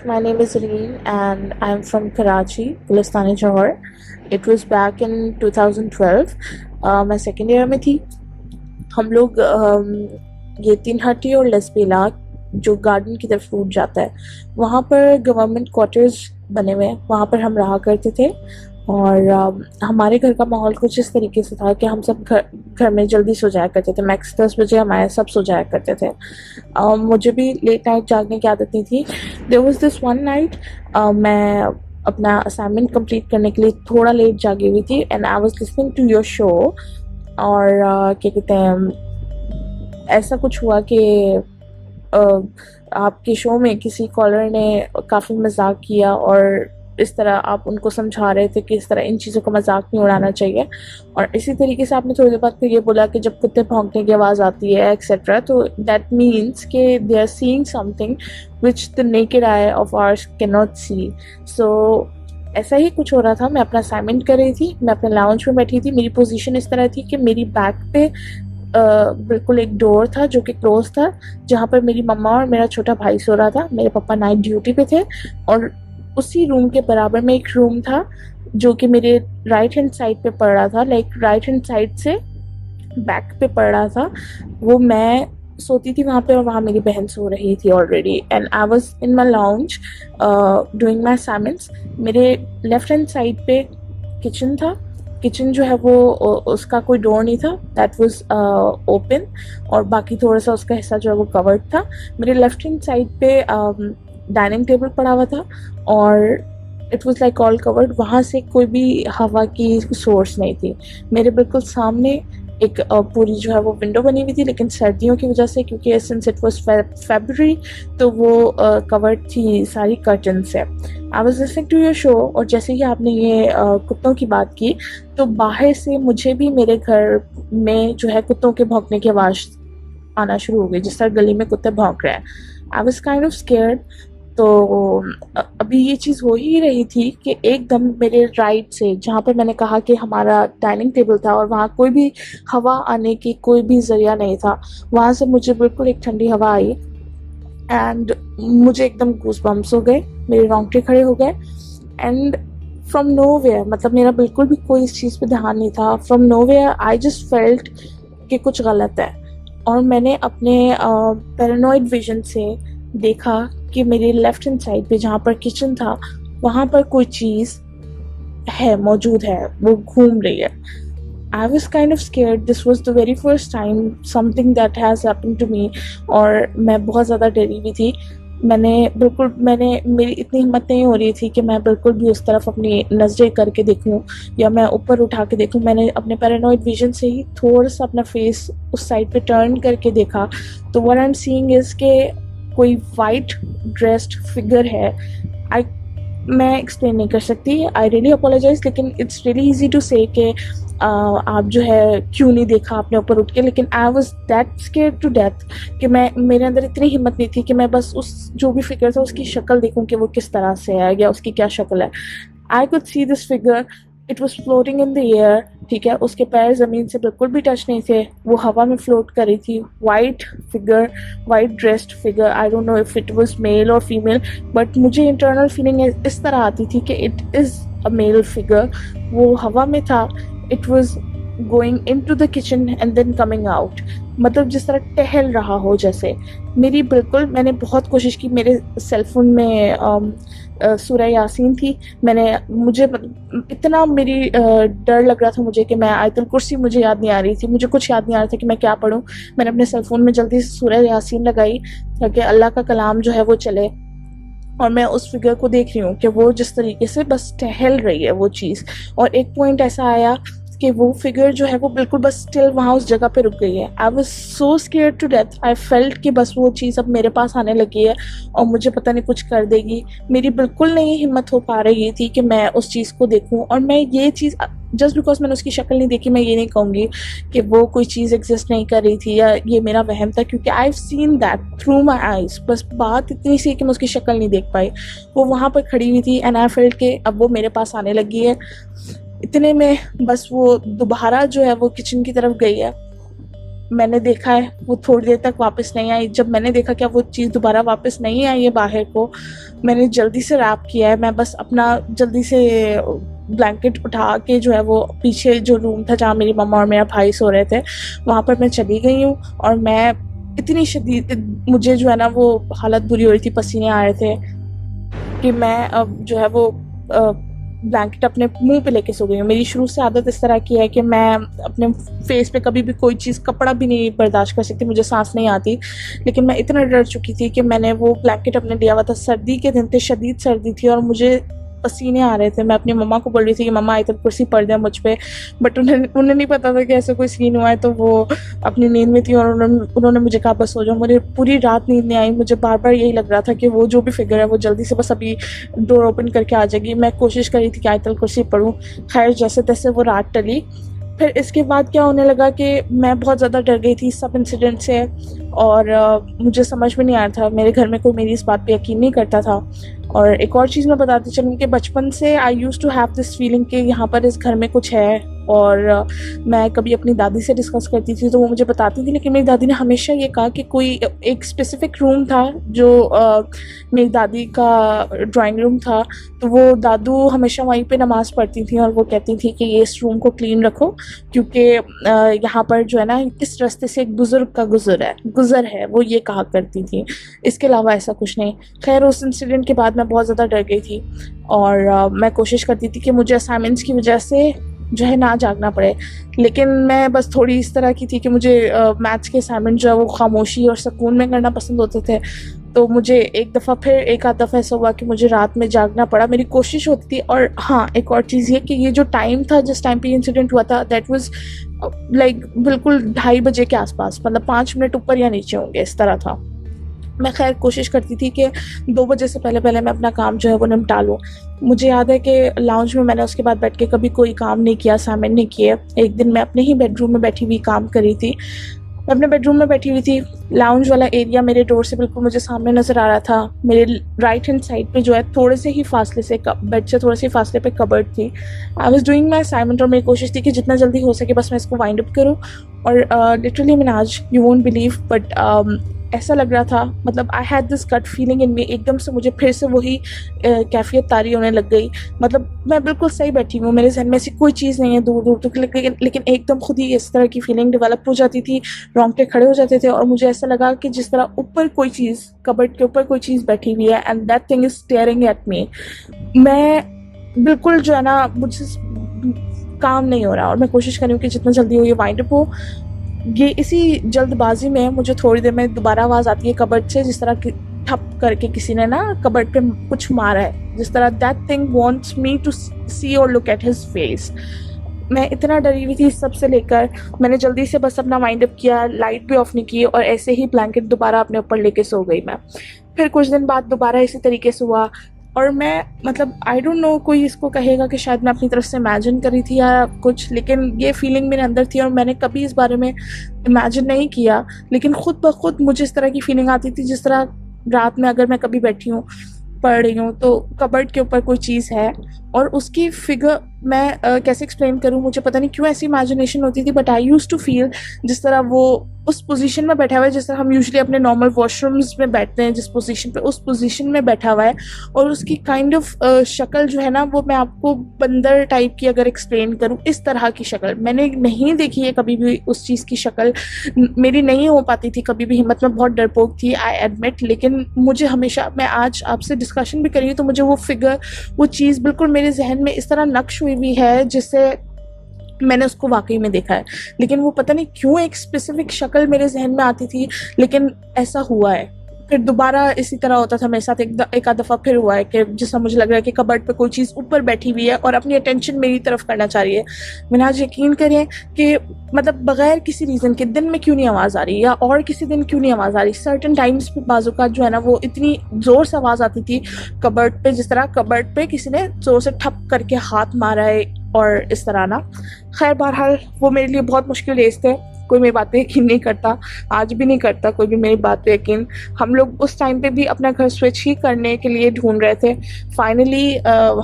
my name is Zareen and I'm from Karachi, Gulistani Johor. It was back in 2012. मैं second year में थी. हम लोग ये तीन हट्टी और लसबेला जो गार्डन की तरफ रूट जाता है वहाँ पर गवर्नमेंट क्वार्टर्स बने हुए हैं, वहाँ पर हम रहा करते थे. और हमारे घर का माहौल कुछ इस तरीके से था कि हम सब घर में जल्दी सो जाया करते थे. मैक्स 10 बजे हमारे सब सो जाया करते थे. मुझे भी लेट नाइट जागने की आदत नहीं थी. There was this one night मैं अपना असाइनमेंट कंप्लीट करने के लिए थोड़ा लेट जागी हुई थी and I was listening to your show. और क्या कहते हैं, ऐसा कुछ हुआ कि आपके शो में किसी कॉलर ने काफ़ी मजाक किया और इस तरह आप उनको समझा रहे थे कि इस तरह इन चीज़ों का मजाक नहीं उड़ाना चाहिए. और इसी तरीके से आपने थोड़ी देर बाद फिर ये बोला कि जब कुत्ते भौंकने की आवाज़ आती है एक्सेट्रा, तो दैट मीन्स कि they are seeing something which the naked eye of ours can not see. So ऐसा ही कुछ हो रहा था. मैं अपना असाइनमेंट कर रही थी, मैं अपने लाउंज में बैठी थी. मेरी पोजीशन इस तरह थी कि मेरी बैक पे बिल्कुल एक डोर था जो कि क्लोज था, जहाँ पर मेरी मम्मा और मेरा छोटा भाई सो रहा था. मेरे पापा नाइट ड्यूटी पे थे और उसी रूम के बराबर में एक रूम था जो कि मेरे राइट हैंड साइड पे पड़ रहा था, लाइक राइट हैंड साइड से बैक पे पड़ रहा था. वो मैं सोती थी वहाँ पे और वहाँ मेरी बहन सो रही थी already. And I was in my lounge doing my assignments. मेरे लेफ्ट हैंड साइड पे किचन था. किचन जो है वो उसका कोई डोर नहीं था, दैट वाज ओपन, और बाकी थोड़ा सा उसका हिस्सा जो है वो कवर्ड था. मेरे लेफ्ट हैंड साइड पे डाइनिंग टेबल पड़ा हुआ था और it was like all covered. वहाँ से कोई भी हवा की सोर्स नहीं थी. मेरे बिल्कुल सामने एक पूरी जो है वो विंडो बनी हुई थी, लेकिन सर्दियों की वजह से, क्योंकि सिंस इट वाज फरवरी, तो वो कवर्ड थी सारी कर्टन से. I was listening to your show और जैसे ही आपने ये कुत्तों की बात की तो बाहर से मुझे भी मेरे घर में जो है कुत्तों के भौंकने की आवाज़ आना शुरू हो गई, जिस तरह गली में कुत्ते भौंक रहे हैं. I was kind of scared. तो अभी ये चीज़ हो ही रही थी कि एकदम मेरे राइट से, जहाँ पर मैंने कहा कि हमारा डाइनिंग टेबल था और वहाँ कोई भी हवा आने की कोई भी ज़रिया नहीं था, वहाँ से मुझे बिल्कुल एक ठंडी हवा आई एंड मुझे एकदम गूस बम्प्स हो गए, मेरे रोंगटे खड़े हो गए. एंड फ्रॉम नोवेयर, मतलब मेरा बिल्कुल भी कोई इस चीज़ पे ध्यान नहीं था, from nowhere I just felt कि कुछ गलत है. और मैंने अपने पैरानॉइड विजन से देखा कि मेरे लेफ्ट हैंड साइड पे जहाँ पर किचन था वहाँ पर कोई चीज़ है, मौजूद है, वो घूम रही है. I was kind of scared. This was the very first time something that has happened to me. और मैं बहुत ज़्यादा डरी हुई थी. मेरी इतनी हिम्मत नहीं हो रही थी कि मैं बिल्कुल भी उस तरफ अपनी नज़रें करके देखूं या मैं ऊपर उठा के देखूं. मैंने अपने पैरानॉइड विजन से ही थोड़ा सा अपना फेस उस साइड पे टर्न करके देखा, तो what I'm seeing is कि कोई वाइट ड्रेस्ड फिगर है. मैं एक्सप्लेन नहीं कर सकती, आई रियली अपोलोजाइज, लेकिन इट्स रियली इजी टू से कि आप जो है क्यों नहीं देखा आपने ऊपर उठ के. लेकिन I was that scared to death कि मेरे अंदर इतनी हिम्मत नहीं थी कि मैं बस उस जो भी फिगर था उसकी शक्ल देखूं कि वो किस तरह से है या उसकी क्या शक्ल है. I could see this figure, it was floating in the air. ठीक है, उसके पैर ज़मीन से बिल्कुल भी टच नहीं थे, वो हवा में फ्लोट कर रही थी. White figure, white dressed figure. I don't know if it was male और फीमेल, बट मुझे इंटरनल फीलिंग इस तरह आती थी कि it is a male figure. वो हवा में था. It was going into the kitchen and then coming out, मतलब जिस तरह टहल रहा हो जैसे. मैंने बहुत कोशिश की. मेरे सेलफोन में सूरह यासीन थी. मुझे इतना मेरी डर लग रहा था मुझे कि मैं आयतुल कुर्सी मुझे याद नहीं आ रही थी, मुझे कुछ याद नहीं आ रहा था कि मैं क्या पढूं. मैंने अपने सेलफोन में जल्दी से सूरह यासीन लगाई ताकि अल्लाह का कलाम जो है वो चले. और मैं उस फिगर को देख रही हूँ कि वो जिस तरीके से बस टहल रही है वो चीज़. और एक पॉइंट ऐसा आया कि वो फिगर जो है वो बिल्कुल बस स्टिल वहाँ उस जगह पे रुक गई है. I was so scared to death. I felt कि बस वो चीज़ अब मेरे पास आने लगी है और मुझे पता नहीं कुछ कर देगी. मेरी बिल्कुल नहीं हिम्मत हो पा रही थी कि मैं उस चीज़ को देखूं. और मैं ये चीज़ जस्ट बिकॉज मैंने उसकी शक्ल नहीं देखी, मैं ये नहीं कहूँगी कि वो कोई चीज़ एग्जिस्ट नहीं कर रही थी या ये मेरा वहम था, क्योंकि I have seen that through my eyes. बस बात इतनी सी कि मैं उसकी शक्ल नहीं देख पाई. वो वहाँ पर खड़ी हुई थी एंड आई फेल्ट कि अब वो मेरे पास आने लगी है. इतने में बस वो दोबारा जो है वो किचन की तरफ गई है मैंने देखा है वो थोड़ी देर तक वापस नहीं आई। जब मैंने देखा कि वो चीज़ दोबारा वापस नहीं आई है बाहर को, मैंने जल्दी से रैप किया है। मैं बस अपना जल्दी से ब्लैंकेट उठा के जो है वो पीछे जो रूम था जहाँ मेरी मम्मा और मेरा भाई सो रहे थे, वहाँ पर मैं चली गई हूँ। और मैं इतनी शदीद, मुझे जो है ना वो हालत बुरी हो रही थी, पसीने आ रहे थे कि मैं अब जो है वो ब्लैंकेट अपने मुंह पे लेके सो गई हूँ। मेरी शुरू से आदत इस तरह की है कि मैं अपने फेस पे कभी भी कोई चीज़, कपड़ा भी नहीं बर्दाश्त कर सकती, मुझे सांस नहीं आती। लेकिन मैं इतना डर चुकी थी कि मैंने वो ब्लैंकेट अपने लिया हुआ था। सर्दी के दिन थे, शदीद सर्दी थी और मुझे पसीने आ रहे थे। मैं अपनी मम्मा को बोल रही थी कि मम्मा आयतल कुर्सी पढ़ दे मुझ पे, बट उन्हें नहीं पता था कि ऐसा कोई सीन हुआ है। तो वो अपनी नींद में थी और उन्होंने मुझे कहा बस सो जाओ। मुझे पूरी रात नींद नहीं आई। मुझे बार बार यही लग रहा था कि वो जो भी फिगर है वो जल्दी से बस अभी डोर ओपन करके आ जाएगी। मैं कोशिश करी थी कि आयतल कुर्सी पढ़ूँ। खैर जैसे तैसे वो रात टली। फिर इसके बाद क्या होने लगा कि मैं बहुत ज़्यादा डर गई थी सब इंसिडेंट से। और मुझे समझ में नहीं आ रहा था, मेरे घर में कोई मेरी इस बात पे यकीन नहीं करता था। और एक और चीज़ मैं बताती चलूँ कि बचपन से I use to have this feeling कि यहाँ पर इस घर में कुछ है। और मैं कभी अपनी दादी से डिस्कस करती थी तो वो मुझे बताती थी, लेकिन मेरी दादी ने हमेशा ये कहा कि कोई एक स्पेसिफिक रूम था जो मेरी दादी का ड्राइंग रूम था। तो वो दादू हमेशा वहीं पे नमाज़ पढ़ती थी और वो कहती थी कि ये इस रूम को क्लीन रखो, क्योंकि यहाँ पर जो है ना इस रास्ते से एक बुज़ुर्ग का गुज़र है, वो ये कहा करती थी। इसके अलावा ऐसा कुछ नहीं। खैर उस इंसिडेंट के बाद मैं बहुत ज़्यादा डर गई थी और मैं कोशिश करती थी कि मुझे असाइनमेंट्स की वजह से जो है ना जागना पड़े। लेकिन मैं बस थोड़ी इस तरह की थी कि मुझे मैथ्स के असाइनमेंट जो है वो खामोशी और सुकून में करना पसंद होते थे। तो मुझे एक आध दफ़ा ऐसा हुआ कि मुझे रात में जागना पड़ा। मेरी कोशिश होती थी। और हाँ, एक और चीज़ ये कि ये जो टाइम था जिस टाइम पे इंसिडेंट हुआ था, दैट वाज लाइक बिल्कुल 2:30 बजे के आसपास, मतलब 5 मिनट ऊपर या नीचे होंगे, इस तरह था। मैं खैर कोशिश करती थी कि 2 बजे से पहले मैं अपना काम जो है वो निपटा लूँ। मुझे याद है कि लाउंज में मैंने उसके बाद बैठ के कभी कोई काम नहीं किया, असाइनमेंट नहीं किए। एक दिन मैं अपने ही बेडरूम में बैठी हुई काम कर रही थी। मैं अपने बेडरूम में बैठी हुई थी। लाउंज वाला एरिया मेरे डोर से बिल्कुल मुझे सामने नज़र आ रहा था। मेरे राइट हैंड साइड पे जो है थोड़े से ही फासले से, बेड से थोड़े से फासले पे कबर्ड थी। I was doing my assignment और मेरी कोशिश थी कि जितना जल्दी हो सके बस मैं इसको वाइंड अप करूँ। और literally Minhaj, you won't believe, but ऐसा लग रहा था, मतलब I had this gut feeling in me. एकदम से मुझे फिर से वही कैफियत तारी होने लग गई। मतलब मैं बिल्कुल सही बैठी हूँ, मेरे जहन में ऐसी कोई चीज़ नहीं है दूर दूर तक, लेकिन एकदम खुद ही इस तरह की फीलिंग डेवलप हो जाती थी। रोंगटे खड़े हो जाते थे और मुझे ऐसा लगा कि जिस तरह ऊपर कोई चीज़, कबर्ड के ऊपर कोई चीज़ बैठी हुई है, and that thing is staring at me. मैं बिल्कुल जो है ना, मुझसे काम नहीं हो रहा और मैं कोशिश कर रही हूँ कि जितना जल्दी हो ये वाइंड अप हो। ये इसी जल्दबाजी में मुझे थोड़ी देर में दोबारा आवाज़ आती है कबर्ड से, जिस तरह की ठप करके किसी ने ना कबर्ड पे कुछ मारा है, जिस तरह that thing wants me to see और लुक एट हिज फेस। मैं इतना डरी हुई थी इस सब से लेकर, मैंने जल्दी से बस अपना वाइंड अप किया, लाइट भी ऑफ नहीं की और ऐसे ही ब्लैंकेट दोबारा अपने ऊपर लेके सो गई मैं। फिर कुछ दिन बाद दोबारा इसी तरीके से हुआ और मैं, मतलब आई डोंट नो, कोई इसको कहेगा कि शायद मैं अपनी तरफ से इमेजिन करी थी या कुछ, लेकिन ये फीलिंग मेरे अंदर थी और मैंने कभी इस बारे में इमेजिन नहीं किया। लेकिन खुद ब खुद मुझे इस तरह की फीलिंग आती थी, जिस तरह रात में अगर मैं कभी बैठी हूँ, पढ़ रही हूँ, तो कबर्ड के ऊपर कोई चीज़ है और उसकी फिगर मैं कैसे एक्सप्लेन करूँ, मुझे पता नहीं क्यों ऐसी इमेजिनेशन होती थी। But I use to feel जिस तरह वो उस पोजीशन में बैठा हुआ है जिस तरह हम यूजुअली अपने नॉर्मल वॉशरूम्स में बैठते हैं, जिस पोजीशन पे, उस पोजीशन में बैठा हुआ है। और उसकी काइंड ऑफ शक्ल जो है ना, वो मैं आपको बंदर टाइप की अगर एक्सप्लेन करूँ, इस तरह की शक्ल मैंने नहीं देखी है कभी भी। उस चीज़ की शक्ल मेरी नहीं हो पाती थी कभी भी, हिम्मत में बहुत डरपोक थी, आई एडमिट। लेकिन मुझे हमेशा, मैं आज आपसे डिस्कशन भी करी हूँ तो मुझे वो फिगर, वो चीज़ बिल्कुल मेरे जहन में इस तरह नक्श हुई हुई है जिससे मैंने उसको वाकई में देखा है। लेकिन वो पता नहीं क्यों एक स्पेसिफिक शक्ल मेरे जहन में आती थी, लेकिन ऐसा हुआ है। फिर दोबारा इसी तरह होता था मेरे साथ। एक आध दफ़ा फिर हुआ है कि जिससे मुझे लग रहा है कि कबर्ड पे कोई चीज़ ऊपर बैठी हुई है और अपनी अटेंशन मेरी तरफ करना चाह रही है। मिनहाज, यकीन करें कि मतलब बगैर किसी रीज़न के दिन में क्यों नहीं आवाज़ आ रही या और किसी दिन क्यों नहीं आवाज़ आ रही, सर्टन टाइम्स पे बाजू का जो है ना वो इतनी ज़ोर से आवाज़ आती थी कबर्ड पे, जिस तरह कबर्ड पे किसी ने ज़ोर से ठप करके हाथ मारा है और इस तरह ना। खैर बहरहाल वो मेरे लिए बहुत मुश्किल डेज थे। कोई मेरी बात पे यकीन नहीं करता, आज भी नहीं करता कोई भी मेरी बात पे यकीन। हम लोग उस टाइम पे भी अपना घर स्विच ही करने के लिए ढूंढ रहे थे। फाइनली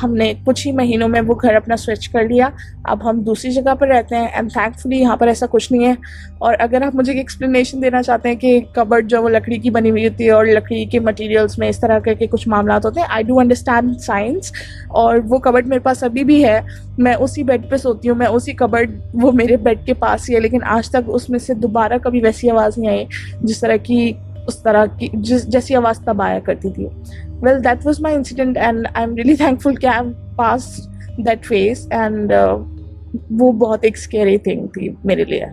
हमने कुछ ही महीनों में वो घर अपना स्विच कर लिया। अब हम दूसरी जगह पर रहते हैं एंड थैंकफुली यहाँ पर ऐसा कुछ नहीं है। और अगर आप मुझे एक एक्सप्लेनेशन देना चाहते हैं कि कबर्ड जो वो लकड़ी की बनी हुई होती है और लकड़ी के मटेरियल्स में इस तरह के कुछ मामला होते हैं, आई डू अंडरस्टैंड साइंस। और वो कबर्ड मेरे पास अभी भी है, मैं उसी बेड पे सोती हूँ, मैं उसी कबर्ड, वो मेरे बेड के पास ही है, लेकिन आज तक उसमें से दोबारा कभी वैसी आवाज़ नहीं आई जिस तरह की, उस तरह की जैसी आवाज़ तब आया करती थी। Well that was my incident and I am really thankful कि I have passed that phase and वो बहुत एक स्केरी थिंग थी मेरे लिए।